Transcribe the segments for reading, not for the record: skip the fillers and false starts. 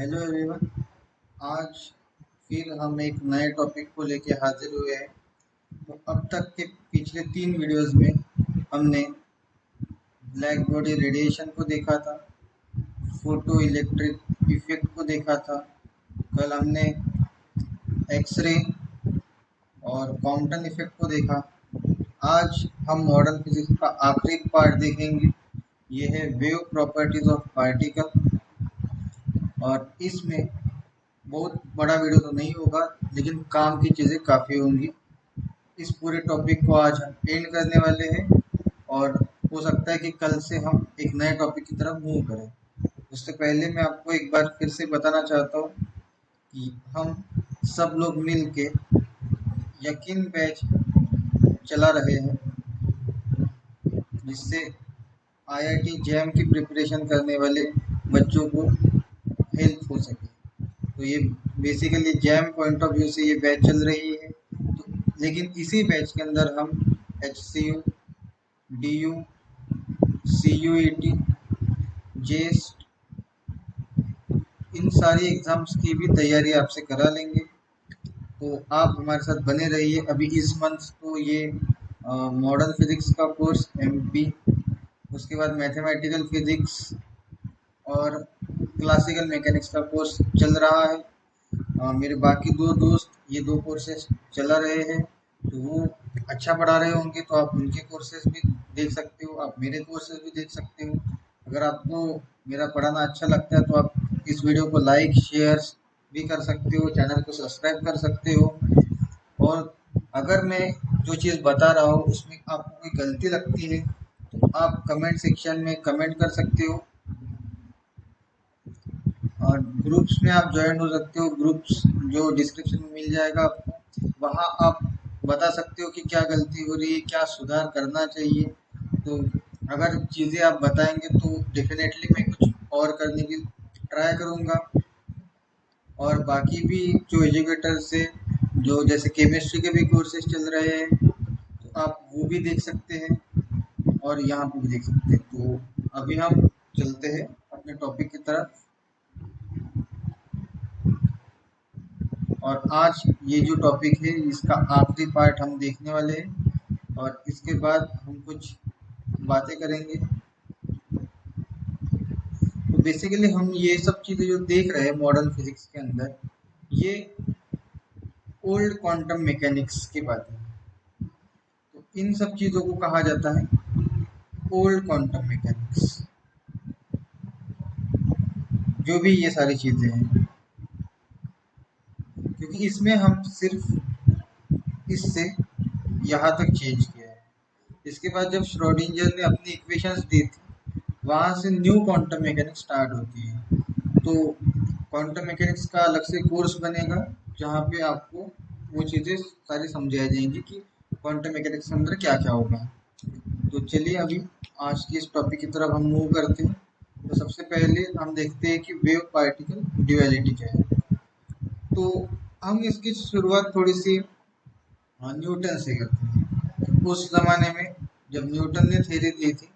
Hello everyone. आज फिर हम एक नए टॉपिक को लेके हाजिर हुए हैं। तो अब तक के पिछले 3 वीडियोस में हमने ब्लैक बॉडी रेडिएशन को देखा था, फोटो इलेक्ट्रिक इफेक्ट को देखा था, कल हमने एक्सरे और क्वांटम इफेक्ट को देखा। आज हम मॉडर्न फिजिक्स का आखिरी पार्ट देखेंगे। ये है वेव प्रॉपर्टीज ऑफ पार्टिकल। और इसमें बहुत बड़ा वीडियो तो नहीं होगा, लेकिन काम की चीज़ें काफ़ी होंगी। इस पूरे टॉपिक को आज हम एंड करने वाले हैं और हो सकता है कि कल से हम एक नए टॉपिक की तरफ मूव करें। उससे पहले मैं आपको एक बार फिर से बताना चाहता हूँ कि हम सब लोग मिल के यकीन बैच चला रहे हैं, जिससे आईआईटी जैम की प्रिपरेशन करने वाले बच्चों को हेल्प हो सके। तो ये basically jam point of view से ये बैच चल रही है। तो लेकिन इसी बैच के अंदर हम HCU, DU, CUET, जेस्ट, इन सारी एग्ज़ाम्स की भी तैयारी आपसे करा लेंगे। तो आप हमारे साथ बने रहिए। अभी इस मंथ तो ये मॉडर्न फिज़िक्स का कोर्स MP, उसके बाद मैथमेटिकल फिज़िक्स और क्लासिकल मैकेनिक्स का कोर्स चल रहा है। मेरे बाकी 2 दोस्त ये 2 कोर्सेज चला रहे हैं, तो वो अच्छा पढ़ा रहे होंगे, तो आप उनके कोर्सेज भी देख सकते हो, आप मेरे कोर्सेज भी देख सकते हो। अगर आपको मेरा पढ़ाना अच्छा लगता है तो आप इस वीडियो को लाइक शेयर भी कर सकते हो, चैनल को सब्सक्राइब कर सकते हो। और अगर मैं जो चीज़ बता रहा हूँ उसमें आपको कोई गलती लगती है तो आप कमेंट सेक्शन में कमेंट कर सकते हो। और ग्रुप्स में आप ज्वाइन हो सकते हो, ग्रुप्स जो डिस्क्रिप्शन में मिल जाएगा आपको, वहाँ आप बता सकते हो कि क्या गलती हो रही है, क्या सुधार करना चाहिए। तो अगर चीज़ें आप बताएंगे तो डेफिनेटली मैं कुछ और करने की ट्राई करूँगा। और बाकी भी जो एजुकेटर्स से जो जैसे केमिस्ट्री के भी कोर्सेज चल रहे हैं, तो आप वो भी देख सकते हैं और यहाँ पे भी देख सकते हैं। तो अभी हम चलते हैं अपने टॉपिक की तरफ। और आज ये जो टॉपिक है इसका आखिरी पार्ट हम देखने वाले हैं और इसके बाद हम कुछ बातें करेंगे। तो बेसिकली हम ये सब चीज़ें जो देख रहे हैं मॉडर्न फिजिक्स के अंदर, ये ओल्ड क्वांटम मैकेनिक्स की बातें हैं। तो इन सब चीज़ों को कहा जाता है ओल्ड क्वांटम मैकेनिक्स। जो भी ये सारी चीज़ें हैं, क्योंकि इसमें हम सिर्फ इससे यहाँ तक चेंज किया है। इसके बाद जब श्रोडिंगर ने अपनी इक्वेशंस दी थी, वहाँ से न्यू क्वांटम मैकेनिक्स स्टार्ट होती है। तो क्वांटम मैकेनिक्स का अलग से कोर्स बनेगा जहाँ पे आपको वो चीज़ें सारी समझाई जाएंगी कि क्वांटम मैकेनिक्स के अंदर क्या क्या होगा। तो चलिए अभी आज की इस टॉपिक की तरफ हम मूव करते हैं। तो सबसे पहले हम देखते हैं कि वेव पार्टिकल ड्यूअलिटी क्या है। तो हम इसकी शुरुआत थोड़ी सी न्यूटन से करते हैं। उस ज़माने में जब न्यूटन ने थ्योरी दी थी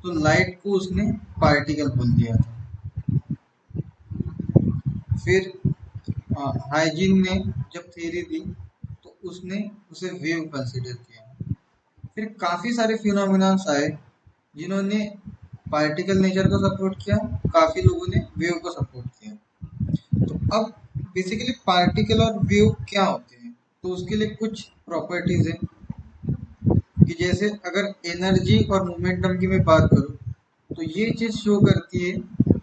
तो लाइट को उसने पार्टिकल बोल दिया था। फिर हाइजीन ने जब थ्योरी दी तो उसने उसे वेव कंसिडर किया। फिर काफ़ी सारे फिनोमिनन्स आए जिन्होंने पार्टिकल नेचर को सपोर्ट किया, काफ़ी लोगों ने वेव को सपोर्ट किया। तो अब बेसिकली पार्टिकल और वेव क्या होते हैं, तो उसके लिए कुछ प्रॉपर्टीज हैं कि जैसे अगर एनर्जी और मोमेंटम की मैं बात करूँ तो ये चीज़ शो करती है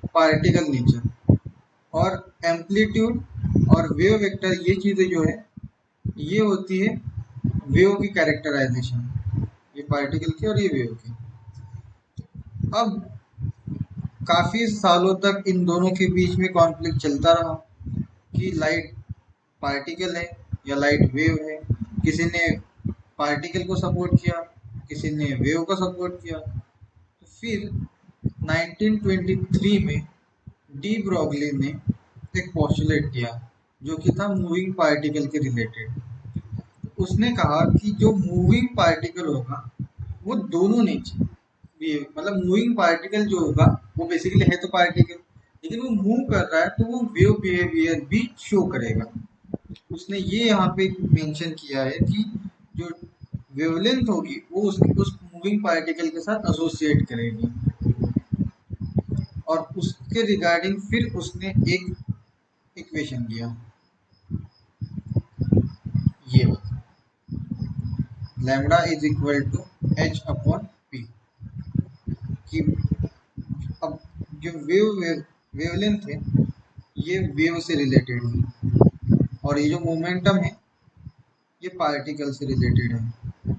पार्टिकल नेचर। और एम्पलीट्यूड और वेव वेक्टर ये चीज़ें जो है ये होती है वेव की कैरेक्टराइजेशन, ये पार्टिकल की और ये वेव की। अब काफ़ी सालों तक इन दोनों के बीच में कॉन्फ्लिक्ट चलता रहा कि लाइट पार्टिकल है या लाइट वेव है। किसी ने पार्टिकल को सपोर्ट किया, किसी ने वेव को सपोर्ट किया। तो फिर 1923 में डी ब्रॉगली ने एक पोस्टुलेट किया जो कि था मूविंग पार्टिकल के रिलेटेड। उसने कहा कि जो मूविंग पार्टिकल होगा वो दोनों नेचर, मतलब मूविंग पार्टिकल जो होगा वो बेसिकली है तो पार्टिकल, लेकिन वो मूव कर रहा है तो वो वेव बिहेवियर भी शो करेगा। उसने ये यहाँ पे मेंशन किया है कि जो वेवलेंथ होगी वो उस मूविंग पार्टिकल के साथ एसोसिएट करेगी, और उसके रिगार्डिंग फिर उसने एक इक्वेशन दिया, ये lambda is equal to h upon p, कि अब जो वेवलेंथ है ये वेव से रिलेटेड है, और ये जो मोमेंटम है ये पार्टिकल से रिलेटेड है।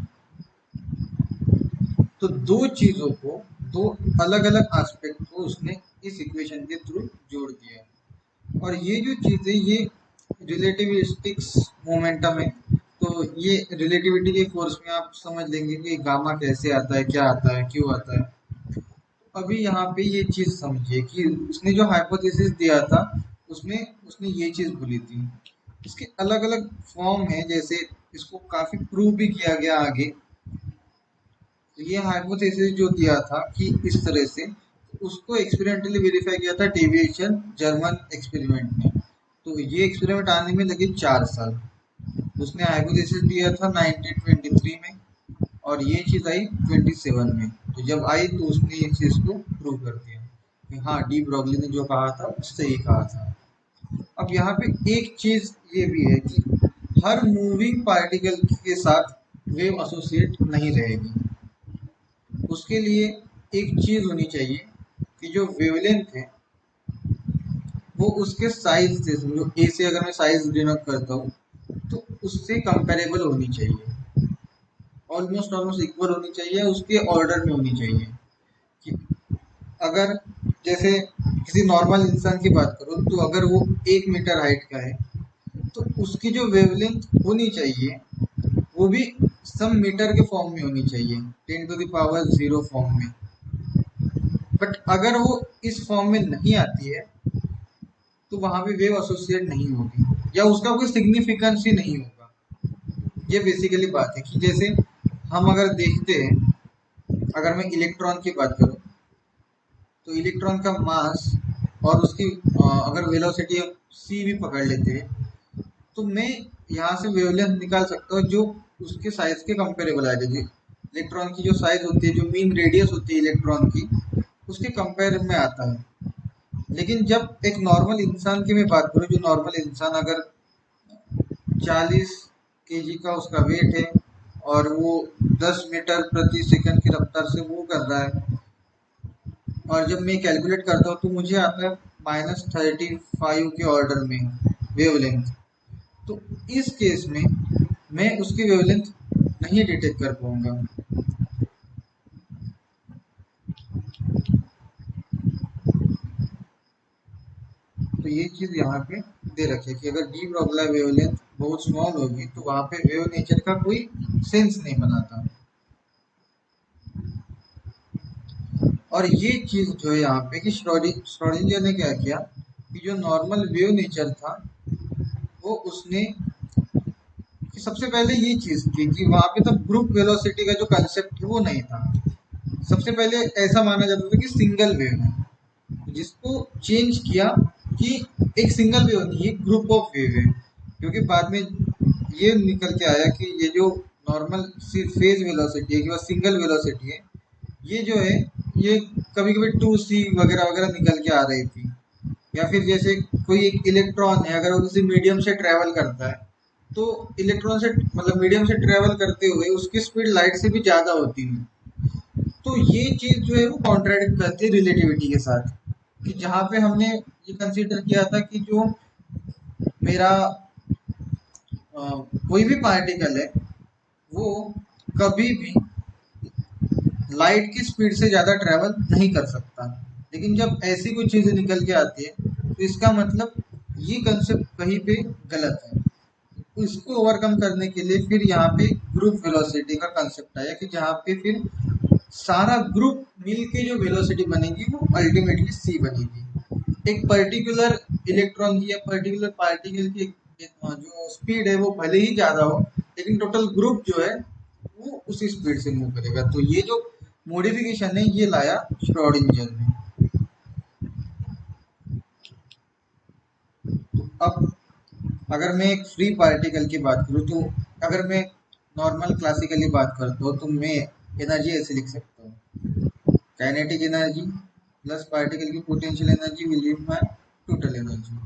तो दो चीजों को, दो अलग अलग एस्पेक्ट को उसने इस इक्वेशन के थ्रू जोड़ दिया है। और ये जो चीजें ये रिलेटिविस्टिक्स मोमेंटम है, तो ये रिलेटिविटी के कोर्स में आप समझ लेंगे कि गामा कैसे आता है, क्या आता है, क्यों आता है। अभी यहाँ पे ये चीज समझिए कि उसने जो हाइपोथेसिस दिया था उसमें उसने ये चीज बोली थी। इसके अलग अलग फॉर्म है, जैसे इसको काफी प्रूव भी किया गया आगे। तो ये हाइपोथेसिस जो दिया था कि इस तरह से, उसको एक्सपेरिमेंटली वेरीफाई किया था डेविएशन जर्मन एक्सपेरिमेंट में। तो ये एक्सपेरिमेंट आने में लगे 4 साल। उसने हाइपोथेसिस दिया था 1923 में, और ये चीज आई 27 में। तो जब आई तो उसने ये चीज को प्रूव कर दिया कि हाँ, डी ब्रॉगली ने जो कहा था सही कहा था। अब यहाँ पे एक चीज ये भी है कि हर मूविंग पार्टिकल के साथ वेव एसोसिएट नहीं रहेगी। उसके लिए एक चीज होनी चाहिए कि जो वेवलेंथ है वो उसके साइज से, समझो ए से अगर मैं साइज डिनोट करता हूँ तो उससे कंपेरेबल होनी चाहिए, ऑलमोस्ट ऑलमोस्ट इक्वल होनी चाहिए, उसके ऑर्डर में होनी चाहिए। कि अगर जैसे किसी नॉर्मल इंसान की बात करो तो अगर वो 1 मीटर हाइट का है तो उसकी जो वेवलेंथ होनी चाहिए वो भी सम मीटर के फॉर्म में होनी चाहिए, 10⁻⁻⁴ फॉर्म में। बट अगर वो इस फॉर्म में नहीं आती है तो वहां पे वेव एसोसिएट नहीं होगी, या उसका कोई सिग्निफिकेंस ही नहीं होगा। ये बेसिकली बात है कि जैसे हम अगर देखते हैं, अगर मैं इलेक्ट्रॉन की बात करूं तो इलेक्ट्रॉन का मास और उसकी अगर वेलोसिटी c भी पकड़ लेते हैं तो मैं यहाँ से वेवलेंथ निकाल सकता हूँ जो उसके साइज के कंपेरेबल आ जाएगी। इलेक्ट्रॉन की जो साइज होती है, जो मीन रेडियस होती है इलेक्ट्रॉन की, उसके कंपेयर में आता है। लेकिन जब एक नॉर्मल इंसान की मैं बात करूँ, जो नॉर्मल इंसान अगर 40 kg का उसका वेट है और वो 10 मीटर प्रति सेकंड की रफ्तार से मूव कर रहा है, और जब मैं कैलकुलेट करता हूँ तो मुझे आता है -35 के ऑर्डर में वेवलेंथ। तो इस केस में मैं उसकी वेवलेंथ नहीं डिटेक्ट कर पाऊंगा। तो ये चीज यहाँ पे दे रखी है कि अगर डी ब्रॉगली वेवलेंथ बहुत स्मॉल होगी तो वहां पे वेव नेचर का कोई सेंस नहीं बनाता। और ये चीज जो है यहाँ पे कि श्रोडिंगर ने क्या किया कि जो नॉर्मल वेव नेचर था वो उसने, कि सबसे पहले ये चीज थी कि वहां पे तब ग्रुप वेलोसिटी का जो कंसेप्ट है वो नहीं था। सबसे पहले ऐसा माना जाता था कि सिंगल वेव है, जिसको चेंज किया कि एक सिंगल वेव नहीं, ये ग्रुप ऑफ वेव है। क्योंकि बाद में ये निकल के आया कि ये जो नॉर्मल फेज वेलोसिटी है कि वह सिंगल वेलोसिटी है, ये जो है ये कभी कभी 2c वगैरह वगैरह निकल के आ रही थी। या फिर जैसे कोई एक इलेक्ट्रॉन है, अगर वो किसी मीडियम से ट्रेवल करता है तो इलेक्ट्रॉन से, मतलब मीडियम से ट्रेवल करते हुए उसकी स्पीड लाइट से भी ज्यादा होती है। तो ये चीज जो है वो कॉन्ट्राडिक्ट करती है रिलेटिविटी के साथ, कि जहाँ पे हमने ये कंसीडर किया था कि जो मेरा कोई भी पार्टिकल है वो कभी भी लाइट की स्पीड से ज़्यादा ट्रैवल नहीं कर सकता। लेकिन जब ऐसी कोई चीज़ें निकल के आती है तो इसका मतलब ये कंसेप्ट कहीं पे गलत है। तो इसको ओवरकम करने के लिए फिर यहाँ पे ग्रुप वेलोसिटी का कंसेप्ट आया, कि जहाँ पे फिर सारा ग्रुप मिल के जो वेलोसिटी बनेगी वो अल्टीमेटली c बनेगी। एक पर्टिकुलर इलेक्ट्रॉन की या पर्टिकुलर पार्टिकल की जो स्पीड है वो भले ही ज़्यादा हो, लेकिन टोटल ग्रुप जो है वो उसी स्पीड से मूव करेगा। तो ये जो मॉडिफिकेशन है ये लाया श्रोडिंगर ने। अब अगर मैं एक फ्री पार्टिकल की बात करूँ तो अगर मैं नॉर्मल क्लासिकली बात करता हूँ तो मैं एनर्जी ऐसे लिख सकता हूँ, काइनेटिक एनर्जी प्लस पार्टिकल की potential energy will give my total energy.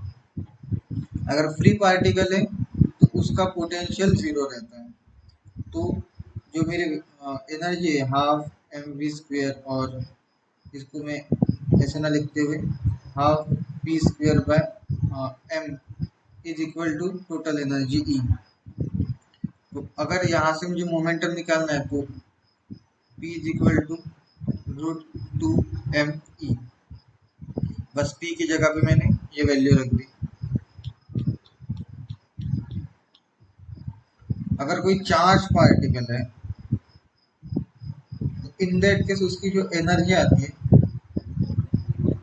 अगर फ्री पार्टिकल है तो उसका पोटेंशियल जीरो रहता है, तो जो मेरी एनर्जी है हाफ एम वी स्क्वेयर, और इसको मैं ऐसे ना लिखते हुए half p square by m is equal to total energy E. तो अगर यहाँ से मुझे मोमेंटम निकालना है तो P is equal to root two m E, बस P की जगह पे मैंने ये वैल्यू रख दी। अगर कोई चार्ज पार्टिकल है तो इन दैट केस उसकी जो एनर्जी आती है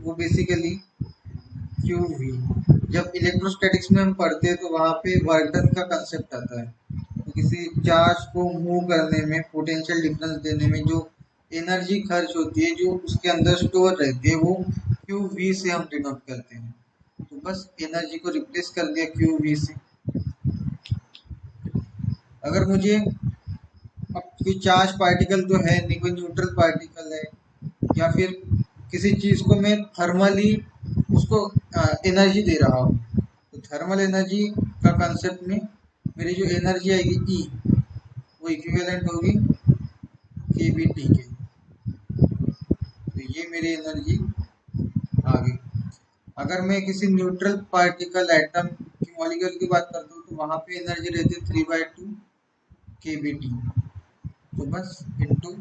वो बेसिकली क्यू वी। जब इलेक्ट्रोस्टैटिक्स में हम पढ़ते हैं तो वहाँ पे वर्क डन का कंसेप्ट आता है, तो किसी चार्ज को मूव करने में, पोटेंशियल डिफरेंस देने में जो एनर्जी खर्च होती है, जो उसके अंदर स्टोर रहती है, वो क्यू वी से हम डिनोट करते हैं। तो बस एनर्जी को रिप्लेस कर दिया क्यू वी से। अगर मुझे अब कोई चार्ज पार्टिकल तो है नहीं, कोई न्यूट्रल पार्टिकल है, या फिर किसी चीज को मैं थर्मली उसको एनर्जी दे रहा हूँ, तो थर्मल एनर्जी का कंसेप्ट में मेरी जो एनर्जी आएगी ई, वो इक्विवेलेंट होगी के बी टी के। तो ये मेरी एनर्जी आ गई। अगर मैं किसी न्यूट्रल पार्टिकल एटम की मॉलिक्यूल की बात करता हूँ तो वहां पे एनर्जी रहती है 3/2 के बी टी। तो बस इंटू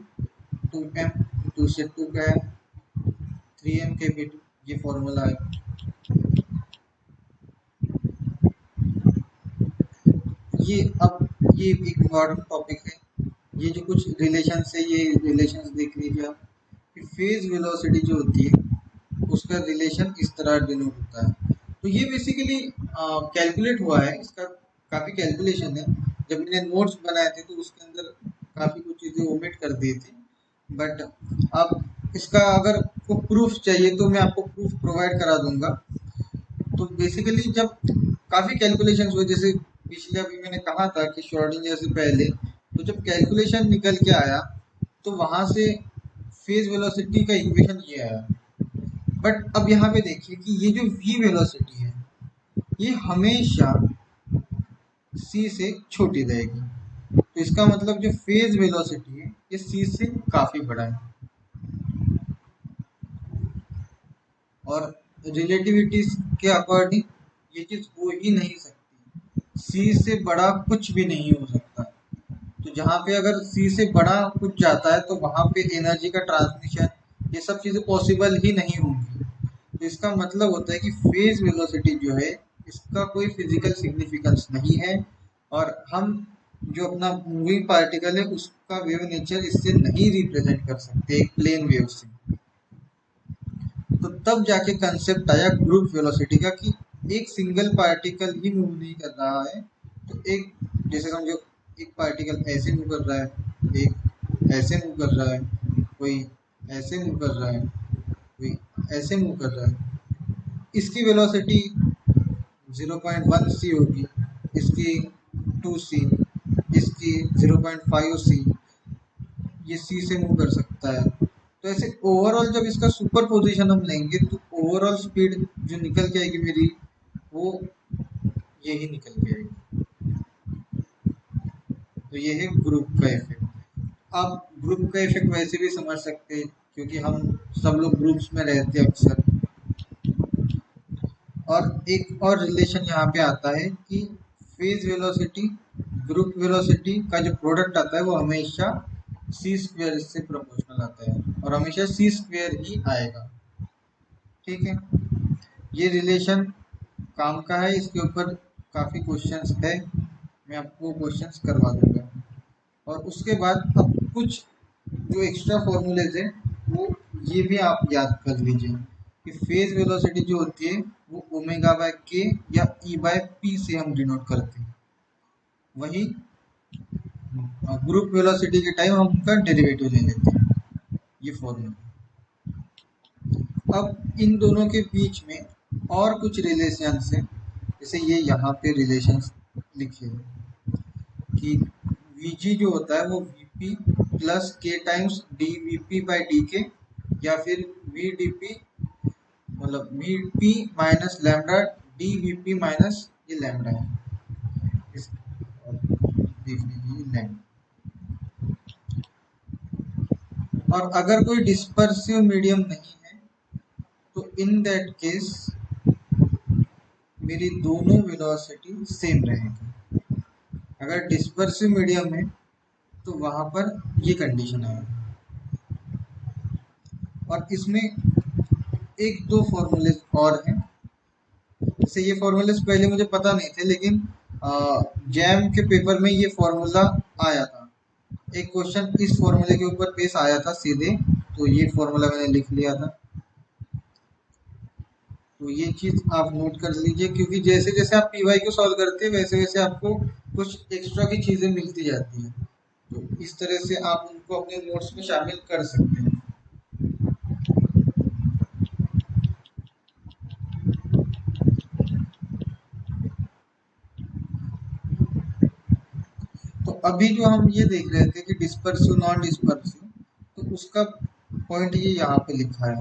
2m, टू से 2 का है 3m के बी टी, ये फॉर्मूला है। ये अब ये एक इम्पॉर्टेंट टॉपिक है, ये जो कुछ रिलेशन है ये रिलेशन देख लीजिए आप कि फेज वेलोसिटी जो होती है उसका रिलेशन इस तरह डिनोट होता है। तो ये बेसिकली कैलकुलेट हुआ है, इसका काफ़ी कैलकुलेशन है। जब मैंने नोट्स बनाए थे तो उसके अंदर काफ़ी कुछ चीज़ें ओमिट कर दी थी, बट अब इसका अगर को प्रूफ चाहिए तो मैं आपको प्रूफ प्रोवाइड करा दूंगा। तो बेसिकली जब काफ़ी कैलकुलेशंस हुए, जैसे पिछले अभी मैंने कहा था कि श्रोडिंगर से पहले, तो जब कैलकुलेशन निकल के आया तो वहां से फेज वेलोसिटी का इक्वेशन ये आया। बट अब यहाँ पे देखिए कि ये जो v वेलोसिटी है ये हमेशा c से छोटी रहेगी, तो इसका मतलब जो फेज वेलोसिटी है ये c से काफी बड़ा है। और रिलेटिविटी के अकॉर्डिंग ये चीज हो ही नहीं सकती, c से बड़ा कुछ भी नहीं हो सकता। तो जहाँ पे अगर c से बड़ा कुछ जाता है तो वहां पे एनर्जी का ट्रांसमिशन, ये सब चीजें पॉसिबल ही नहीं होंगी। तो इसका मतलब होता है कि फेज वेलोसिटी जो है इसका कोई फिजिकल सिग्निफिकेंस नहीं है, और हम जो अपना मूविंग पार्टिकल है उसका वेव नेचर इससे नहीं रिप्रेजेंट कर सकते एक प्लेन वेव से। तो तब जाके कंसेप्ट आया ग्रुप वेलोसिटी का कि एक सिंगल पार्टिकल ही मूव नहीं कर रहा है, तो एक, जैसे समझो एक पार्टिकल ऐसे मूव कर रहा है, एक ऐसे मूव कर रहा है, कोई ऐसे मूव कर रहा है, कोई ऐसे मूव कर रहा है, इसकी वेलोसिटी 0.1 सी होगी, इसकी 2 सी, इसकी 0.5 सी, ये सी से मूव कर सकता है। तो ऐसे ओवरऑल जब इसका सुपर पोजिशन हम लेंगे तो ओवरऑल स्पीड जो निकल के आएगी मेरी वो यही निकल के आएगी। तो ये है ग्रुप का इफेक्ट। आप ग्रुप का इफेक्ट वैसे भी समझ सकते हैं क्योंकि हम सब लोग ग्रुप्स में रहते हैं अक्सर। और एक और रिलेशन यहाँ पे आता है कि फेज वेलोसिटी ग्रुप वेलोसिटी का जो प्रोडक्ट आता है वो हमेशा सी स्क्वेयर से प्रोपोर्शनल आता है, और हमेशा सी स्क्वेयर ही आएगा। ठीक है, ये रिलेशन काम का है, इसके ऊपर काफ़ी क्वेश्चंस है, मैं आपको क्वेश्चंस करवा दूंगा। और उसके बाद अब कुछ जो एक्स्ट्रा फॉर्मूलेज है वो ये भी आप याद कर लीजिए कि फेज वेलोसिटी जो होती है वो ओमेगा बाय के या ई बाय पी से हम डिनोट करते हैं। वही ग्रुप वेलोसिटी के टाइम हम उनका डेरिवेटिव ले लेते हैं, ये फॉर्मूला। अब इन दोनों के बीच में और कुछ रिलेशन है जैसे ये यहाँ पे रिलेशंस लिखे हैं कि Vg जो होता है वो Vp प्लस के टाइम्स dVp बाई डी, या फिर VdP मतलब Vp minus lambda dVp minus ये लैम्डा है, इस देख लीजिए लैम्डा। और अगर कोई डिस्पर्सिव मीडियम नहीं है तो इन दैट केस मेरी दोनों वेलोसिटी सेम रहेगी। अगर डिस्पर्सिव मीडियम है तो वहां पर ये कंडीशन है। और इसमें एक दो फॉर्मूले और हैं, जैसे ये फॉर्मूले पहले मुझे पता नहीं थे, लेकिन जैम के पेपर में ये फॉर्मूला आया था, एक क्वेश्चन इस फॉर्मूले के ऊपर पेश आया था सीधे, तो ये फॉर्मूला मैंने लिख लिया था। तो ये चीज आप नोट कर लीजिए, क्योंकि जैसे जैसे आप पीवाई को सॉल्व करते हैं वैसे वैसे आपको कुछ एक्स्ट्रा की चीजें मिलती जाती हैं, तो इस तरह से आप उनको अपने नोट्स में शामिल कर सकते हैं। तो अभी जो हम ये देख रहे थे कि डिस्पर्सिव नॉन डिस्पर्सिव, तो उसका पॉइंट ये यहाँ पे लिखा है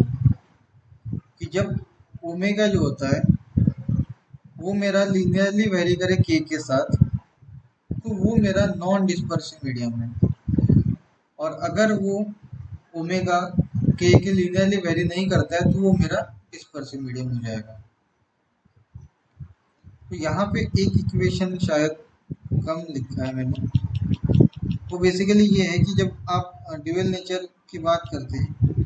कि जब ओमेगा जो होता है वो मेरा लीनियरली वेरी करे के साथ, तो वो मेरा नॉन डिस्पर्सिव मीडियम है। और अगर वो ओमेगा के लीनियरली वेरी नहीं करता है तो वो मेरा डिस्पर्सिव मीडियम हो जाएगा। तो यहाँ पे एक इक्वेशन शायद कम लिखा है मैंने, वो बेसिकली ये है कि जब आप ड्यूअल नेचर की बात करते हैं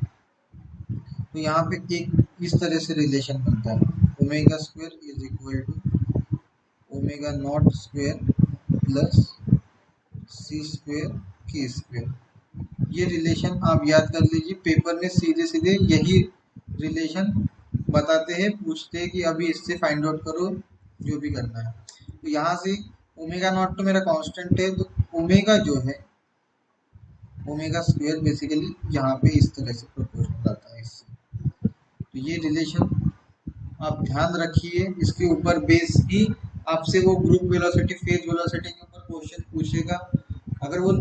तो यहाँ पे एक इस तरह से रिलेशन बनता है, omega square is equal to omega naught square plus c square k square. ये रिलेशन आप याद कर लीजिए, पेपर में सीधे सीधे यही रिलेशन बताते हैं, पूछते हैं कि अभी इससे फाइंड आउट करो जो भी करना है। तो यहाँ से ओमेगा नॉट तो मेरा कांस्टेंट है, तो ओमेगा जो है ओमेगा स्क्वायर बेसिकली यहाँ पे इस तरह से प्रोपोर्शनल आता है इससे। तो ये रिलेशन आप ध्यान रखिए, इसके ऊपर बेस ही आपसे वो ग्रुप वेलोसिटी फेज वेलोसिटी के ऊपर क्वेश्चन पूछेगा। अगर वो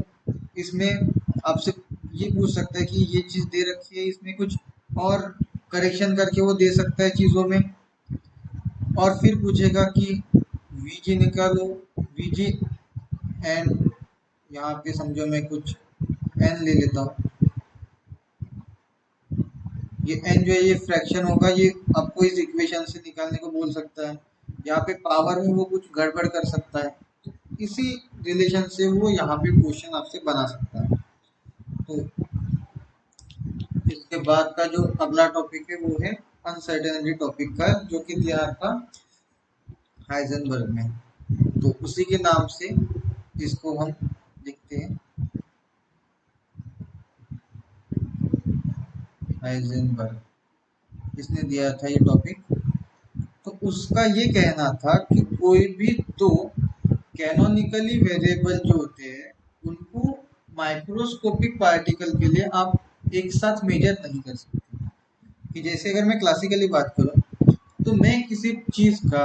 इसमें आपसे ये पूछ सकता है कि ये चीज दे रखी है, इसमें कुछ और करेक्शन करके वो दे सकता है चीजों में, और फिर पूछेगा कि वीजी निकालो, वीजी एंड यहाँ पे समझो मैं कुछ एन ले लेता हूँ, ये एन जो है ये फ्रैक्शन होगा, ये आपको इस इक्वेशन से निकालने को बोल सकता है। यहाँ पे पावर में वो कुछ गड़बड़ कर सकता है, तो इसी रिलेशन से वो यहाँ पे क्वेश्चन आपसे बना सकता है। तो इसके बाद का जो अगला टॉपिक है वो है अनसर्टेनिटी टॉपिक का, जो कि दिया था हाइजेनबर्ग में, तो उसी के नाम से इसको हम लिखते हैं हाइजेनबर्ग, इसने दिया था ये टॉपिक। तो उसका ये कहना था कि कोई भी दो कैनोनिकली वेरिएबल जो होते हैं उनको माइक्रोस्कोपिक पार्टिकल के लिए आप एक साथ मेजर नहीं कर सकते। कि जैसे अगर मैं क्लासिकली बात करूं तो मैं किसी चीज का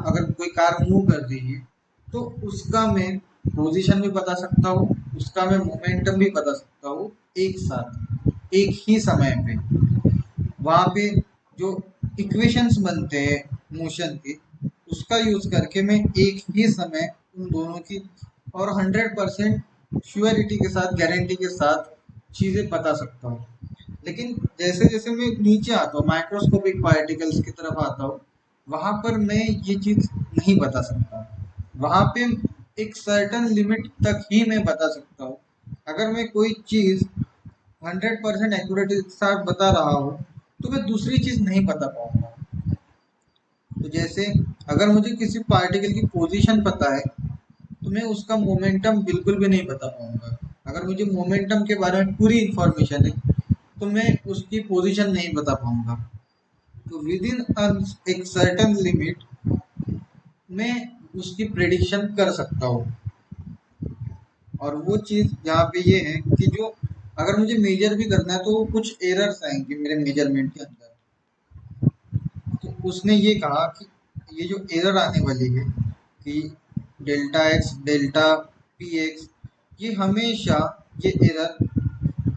अगर कोई कार मूव कर रही है तो उसका मैं पोजीशन भी बता सकता हूँ, उसका मैं मोमेंटम भी बता सकता हूँ एक साथ एक ही समय पे। वहां पे जो इक्वेशंस बनते हैं मोशन के, उसका यूज करके मैं एक ही समय उन दोनों की और 100% श्योरिटी के साथ गारंटी के साथ चीजें बता सकता हूँ। लेकिन जैसे जैसे मैं नीचे आता हूँ माइक्रोस्कोपिक पार्टिकल्स की तरफ आता हूँ, वहां पर मैं ये चीज नहीं बता सकता। वहां पे एक सर्टन लिमिट तक ही मैं बता सकता हूँ। अगर मैं कोई चीज 100% एक्यूरेट के साथ बता रहा हूँ तो मैं दूसरी चीज नहीं बता पाऊंगा। तो जैसे अगर मुझे किसी पार्टिकल की पोजीशन पता है तो मैं उसका मोमेंटम बिल्कुल भी नहीं बता पाऊंगा। अगर मुझे मोमेंटम के बारे में पूरी इंफॉर्मेशन है तो मैं उसकी पोजीशन नहीं बता पाऊंगा। तो विद इन एक सर्टेन लिमिट मैं उसकी प्रेडिक्शन कर सकता हूँ। और वो चीज यहाँ पे ये है कि जो अगर मुझे मेजर भी करना है तो कुछ एरर्स आएंगे मेरे मेजरमेंट के अंदर। तो उसने ये कहा कि ये जो एरर आने वाली है कि delta x delta p x, ये हमेशा ये एरर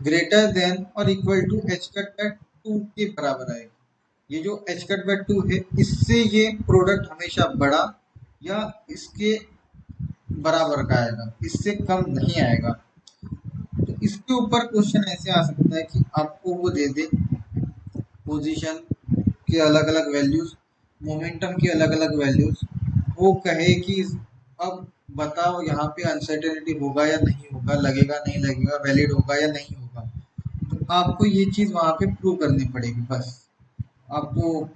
ग्रेटर देन और equal to h cut by two के बराबर आएगी। ये जो एच कट बाय टू है, इससे ये प्रोडक्ट हमेशा बड़ा या इसके बराबर का आएगा, इससे कम नहीं आएगा। तो इसके ऊपर क्वेश्चन ऐसे आ सकता है कि आपको वो दे दे पोजीशन के अलग अलग वैल्यूज, मोमेंटम की अलग अलग वैल्यूज, वो कहे कि अब बताओ यहाँ पे अनसर्टेनिटी होगा या नहीं होगा, लगेगा नहीं लगेगा, वैलिड होगा या नहीं होगा। तो आपको ये चीज़ वहाँ पे प्रूव करनी पड़ेगी। बस आपको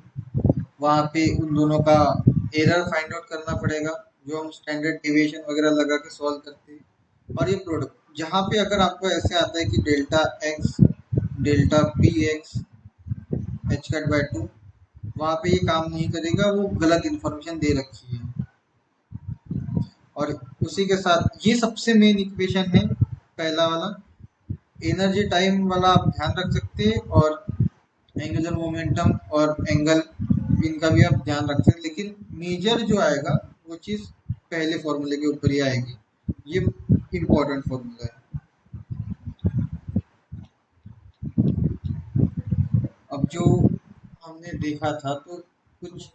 वहाँ पे उन दोनों का एरर फाइंड आउट करना पड़ेगा, जो हम स्टैंडर्ड डिविएशन वगैरह लगा के सॉल्व करते हैं। और ये प्रोडक्ट जहाँ पे अगर आपको ऐसे आता है कि delta x delta p x H cut by to, वहाँ पे ये काम नहीं करेगा, वो गलत इन्फॉर्मेशन दे रखी है। और उसी के साथ ये सबसे मेन इक्वेशन है पहला वाला, एनर्जी टाइम वाला आप ध्यान रख सकते हैं, और एंगुलर मोमेंटम और एंगल, इनका भी आप ध्यान रख सकते हैं। लेकिन मेजर जो आएगा वो चीज़ पहले फॉर्मूले के ऊपर ही आएगी, ये इम्पोर्टेंट फॉर्मूला है। अब जो हमने देखा था, तो कुछ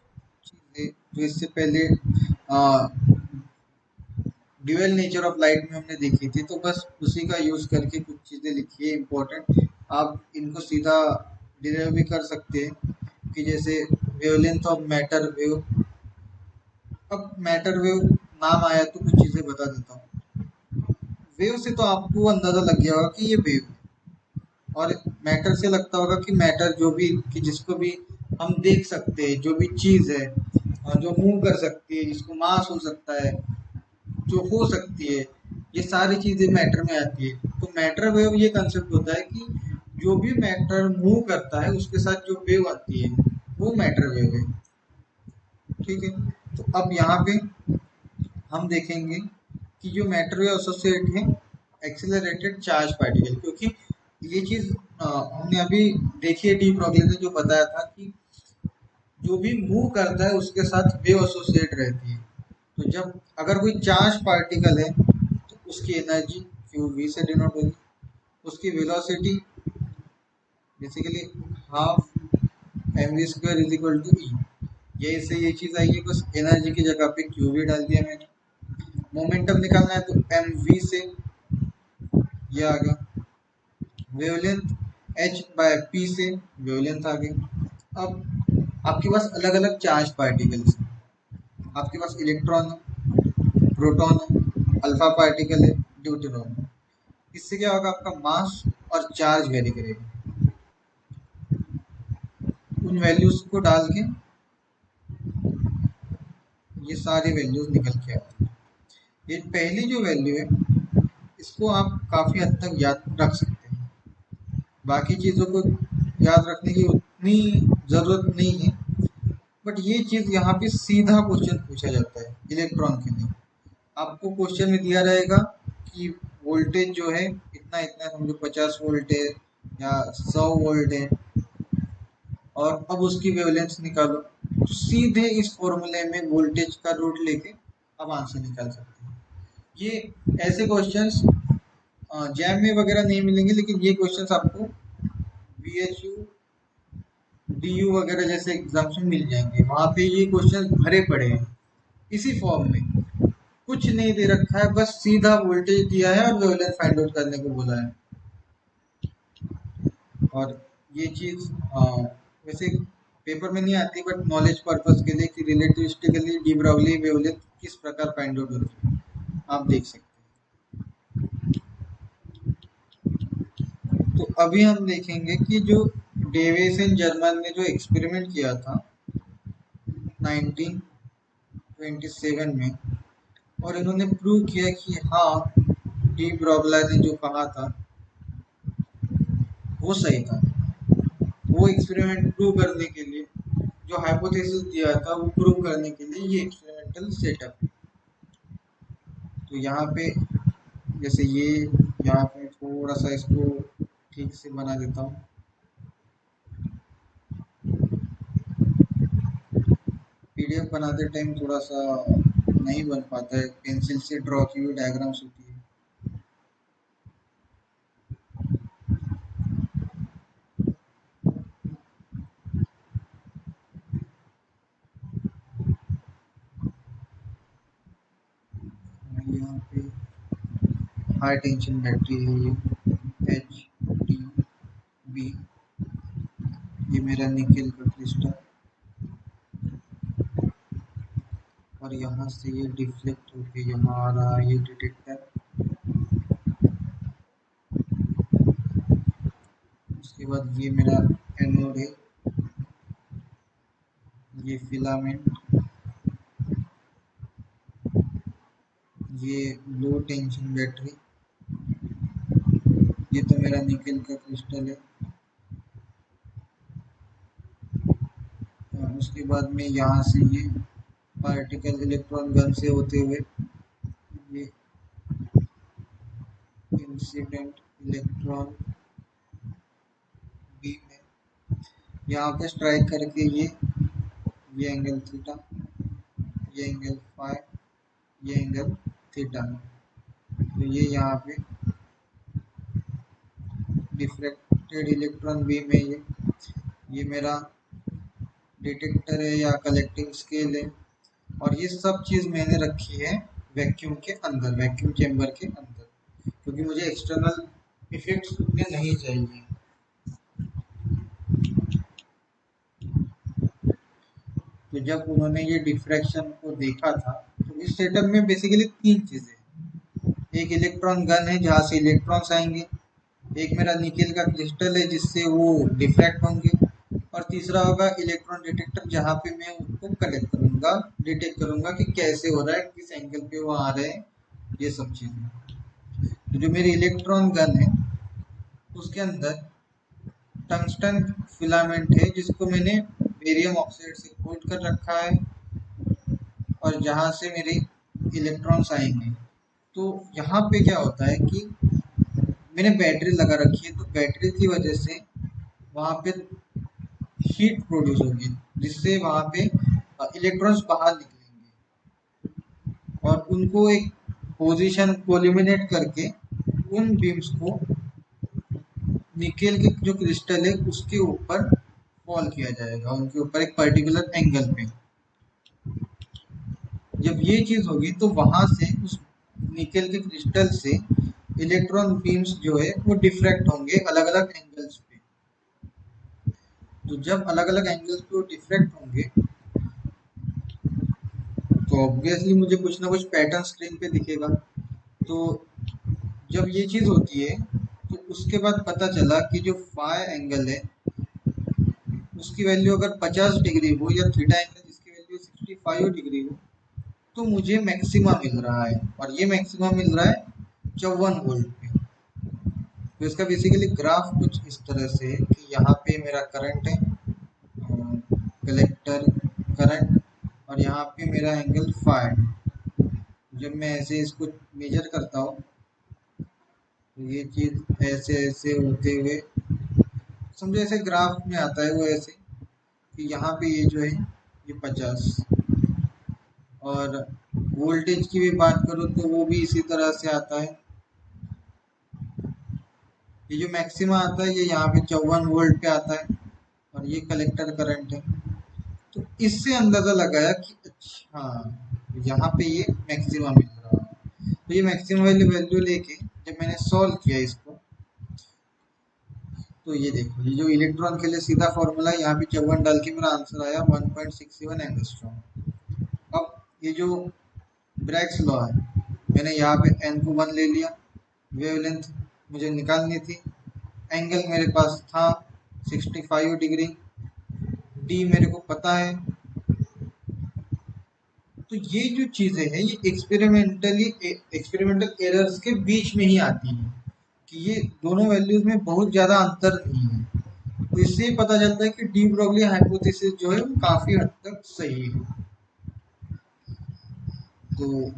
चीज़ें जो इससे पहले ड्यूअल नेचर ऑफ लाइट में हमने देखी थी, तो बस उसी का यूज़ करके कुछ चीज़ें लिखिए इम्पोर्टेंट। आप इनको सीधा डिराइव भी कर सकते हैं कि जैसे वेवलेंथ ऑफ मैटर वेव। अब मैटर वेव नाम आया तो कुछ चीज़ें बता देता हूँ। वेव से तो आपको अंदाज़ा लग गया होगा कि ये वेव है, और मैटर से लगता होगा कि मैटर जो भी, कि जिसको भी हम देख सकते हैं, जो भी चीज़ है जो मूव कर सकती है, जिसको मास हो सकता है, जो हो सकती है, ये सारी चीज़ें मैटर में आती है। तो मैटर वेव ये कंसेप्ट होता है कि जो भी मैटर मूव करता है उसके साथ जो वेव आती है वो मैटर वेव है। ठीक है, तो अब यहाँ पे हम देखेंगे कि जो मैटर वेव एसोसिएट है एक्सेलरेटेड चार्ज पार्टिकल, क्योंकि ये चीज़ हमने अभी देखी है, डी ब्रॉगली ने जो बताया था कि जो भी मूव करता है उसके साथ वेव एसोसिएट रहती है। तो जब अगर कोई चार्ज पार्टिकल है तो उसकी एनर्जी क्यू वी से डिनोट होगी, उसकी velocity basically half M V square is equal to E. ये इससे ये चीज़ आई है, बस एनर्जी की जगह पे क्यू वी डाल दिया मैंने। मोमेंटम निकालना है तो एम वी से, ये आ गया। वेवलेंथ एच बाय पी से वेवलेंथ आ गई। अब आपके पास अलग अलग चार्ज पार्टिकल्स, आपके पास इलेक्ट्रॉन है, प्रोटॉन है, अल्फा पार्टिकल है, न्यूट्रॉन है। इससे क्या होगा, आपका मास और चार्ज वेरी करेगा। उन वैल्यूज को डाल के ये सारी वैल्यूज निकल के आती है। ये पहली जो वैल्यू है इसको आप काफ़ी हद तक याद रख सकते हैं, बाकी चीज़ों को याद रखने की उतनी ज़रूरत नहीं है। बट ये चीज़ यहाँ पे सीधा क्वेश्चन पूछा जाता है इलेक्ट्रॉन के लिए। आपको क्वेश्चन में दिया रहेगा कि वोल्टेज जो है इतना इतना, समझो 50 वोल्ट है या 100 वोल्ट है, और अब उसकी वेवलेंथ निकालो। तो सीधे इस फॉर्मूले में वोल्टेज का रूट लेके आप आंसर निकाल सकते हैं। ये ऐसे क्वेश्चंस जैम में वगैरह नहीं मिलेंगे, लेकिन ये क्वेश्चंस आपको VHU DU वगैरह जैसे एग्जाम्स में मिल जाएंगे। वहाँ पे ये क्वेश्चंस भरे पड़े हैं इसी फॉर्म में, कुछ नहीं दे रखा है, बस सीधा वोल्टेज दिया है और वेवलेंथ फाइंड आउट करने को बोला है। और ये चीज़ वैसे पेपर में नहीं आती, बट नॉलेज पर्पस के लिए कि रिलेटिविस्टिकली डी ब्रॉगली वेवलेंथ किस प्रकार फाइंड आउट होती है, आप देख सकते हैं। तो अभी हम देखेंगे कि जो डेविसन जर्मन ने जो एक्सपेरिमेंट किया था 1927 में, और इन्होंने प्रूव किया कि हाँ, डी ब्रॉगला ने जो कहा था वो सही था। वो एक्सपेरिमेंट प्रूव करने के लिए, जो हाइपोथेसिस दिया था वो प्रूव करने के लिए ये एक्सपेरिमेंटल सेटअप है। तो यहाँ पे जैसे ये, यहाँ पे थोड़ा सा इसको ठीक से बना देता हूँ। पीडीएफ बनाते टाइम थोड़ा सा नहीं बन पाता है, पेंसिल से ड्रॉ की हुई डायग्राम्स होती है। यहाँ पे हाई टेंशन बैटरी है, ये HTB, ये मेरा निकेल का क्रिस्टल, और यहाँ से ये डिफ्लेक्ट होके यहाँ आ रहा है ये डिटेक्टर। उसके बाद ये मेरा एनोड है, ये फिलामेंट, ये लो टेंशन बैटरी, ये तो मेरा निकेल का क्रिस्टल है। उसके बाद में यहाँ से ये पार्टिकल इलेक्ट्रॉन गन से होते हुए ये इंसिडेंट इलेक्ट्रॉन बीम है, यहाँ पे स्ट्राइक करके ये एंगल थीटा, ये एंगल फाई, ये एंगल थीटा। तो ये यहाँ पे डिफ्रैक्टेड इलेक्ट्रॉन बीम है, ये मेरा डिटेक्टर है या कलेक्टिंग स्केल है। और ये सब चीज़ मैंने रखी है वैक्यूम के अंदर, वैक्यूम चेम्बर के अंदर, क्योंकि मुझे एक्सटर्नल इफेक्ट्स उतने नहीं चाहिए। तो जब उन्होंने ये डिफ्रैक्शन को देखा था, तो इस सेटअप में बेसिकली तीन चीज़ें, एक इलेक्ट्रॉन गन है जहाँ से इलेक्ट्रॉन्स आएंगे, एक मेरा निकेल का क्रिस्टल है जिससे वो डिफ्रैक्ट होंगे, और तीसरा होगा इलेक्ट्रॉन डिटेक्टर जहाँ पे मैं उसको कलेक्ट करूँगा, डिटेक्ट करूँगा कि कैसे हो रहा है, किस एंगल पे वो आ रहे हैं, ये सब चीज़ें। तो जो मेरी इलेक्ट्रॉन गन है उसके अंदर टंगस्टन फिलामेंट है जिसको मैंने बेरियम ऑक्साइड से कोट कर रखा है, और जहाँ से मेरे इलेक्ट्रॉन्स आएंगे। तो यहाँ पे क्या होता है कि मैंने बैटरी लगा रखी है, तो बैटरी की वजह से वहाँ पे हीट प्रोड्यूस होगी, जिससे वहाँ पे इलेक्ट्रॉन्स बाहर निकलेंगे, और उनको एक पोजीशन कोलिमिनेट करके उन बीम्स को निकेल के जो क्रिस्टल है उसके ऊपर फॉल किया जाएगा, उनके ऊपर एक पर्टिकुलर एंगल पे। जब ये चीज़ होगी तो वहाँ से उस निकेल के क्रिस्टल से इलेक्ट्रॉन बीम्स जो है वो डिफ्रैक्ट होंगे अलग अलग एंगल्स पे। तो जब अलग अलग एंगल्स पे वो डिफ्रैक्ट होंगे तो ऑब्वियसली मुझे कुछ ना कुछ पैटर्न स्क्रीन पे दिखेगा। तो जब ये चीज़ होती है तो उसके बाद पता चला कि जो फाई एंगल है उसकी वैल्यू अगर 50 डिग्री हो, या थीटा एंगल जिसकी वैल्यू 65 डिग्री हो, तो मुझे मैक्सिमा मिल रहा है, और ये मैक्सिमा मिल रहा है 54 वोल्ट पे। तो इसका बेसिकली ग्राफ कुछ इस तरह से है कि यहाँ पे मेरा करंट है, कलेक्टर करंट, और यहाँ पे मेरा एंगल फाई। जब मैं ऐसे इसको मेजर करता हूँ तो ये चीज़ ऐसे ऐसे होते हुए समझो ऐसे ग्राफ में आता है वो ऐसे कि यहाँ पे ये जो है ये 50, और वोल्टेज की भी बात करूँ तो वो भी इसी तरह से आता है। ये जो मैक्सिमा आता है ये यहाँ पे 54 वोल्ट पे आता है, और ये कलेक्टर करंट है। तो इससे अंदाजा लगाया कि अच्छा यहाँ पे ये मैक्सिमा मिल रहा है। तो ये मैक्सिमम वाली वैल्यू लेके जब मैंने सॉल्व किया इसको, तो ये देखो ये जो इलेक्ट्रॉन के लिए सीधा फॉर्मूला यहाँ पे 54 डाल के मेरा आंसर आया 1.67 एंगस्ट्रॉम। अब ये जो ब्रैग्स लॉ है, मैंने यहाँ पे n को 1 ले लिया, वेवलेंथ मुझे निकालनी थी, एंगल मेरे पास था 65 डिग्री, डी मेरे को पता है। तो ये जो चीज़ें हैं ये एक्सपेरिमेंटल एरर्स के बीच में ही आती हैं, कि ये दोनों वैल्यूज में बहुत ज़्यादा अंतर नहीं है। तो इससे ही पता चलता है कि डी ब्रोगली हाइपोथेसिस जो है वो काफ़ी हद तक सही है। तो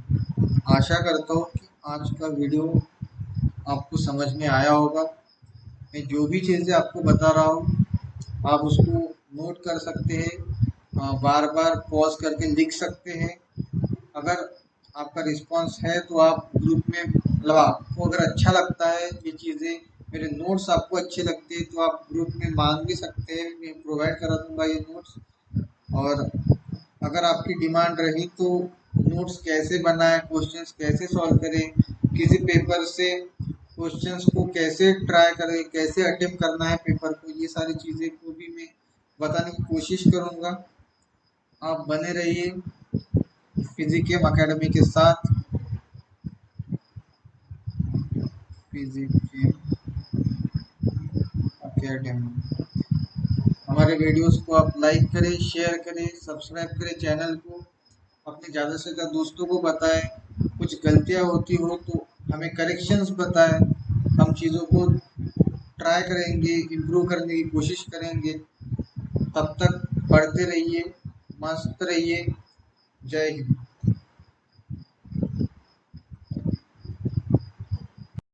आशा करता हूँ कि आज का वीडियो आपको समझ में आया होगा। मैं जो भी चीज़ें आपको बता रहा हूँ आप उसको नोट कर सकते हैं, बार बार पॉज करके लिख सकते हैं। अगर आपका रिस्पांस है तो आप ग्रुप में, मतलब आपको अगर अच्छा लगता है ये चीज़ें, मेरे नोट्स आपको अच्छे लगते हैं तो आप ग्रुप में मांग भी सकते हैं, मैं प्रोवाइड करा दूंगा ये नोट्स। और अगर आपकी डिमांड रही तो नोट्स कैसे बनाएं, क्वेश्चंस कैसे सॉल्व करें, किसी पेपर से क्वेश्चंस को कैसे ट्राई करें, कैसे अटेम्प्ट करना है पेपर को, ये सारी चीज़ें को भी मैं बताने की कोशिश करूँगा। आप बने रहिए फिजिकेम एकेडमी के साथ। फिजिकेम एकेडमी, हमारे वीडियोस को आप लाइक करें, शेयर करें, सब्सक्राइब करें चैनल को, अपने ज़्यादा से ज़्यादा दोस्तों को बताएं। कुछ गलतियां होती हो तो हमें करेक्शंस बताएं, हम चीज़ों को ट्राई करेंगे, इम्प्रूव करने की कोशिश करेंगे। तब तक पढ़ते रहिए, मस्त रहिए। जय हिंद।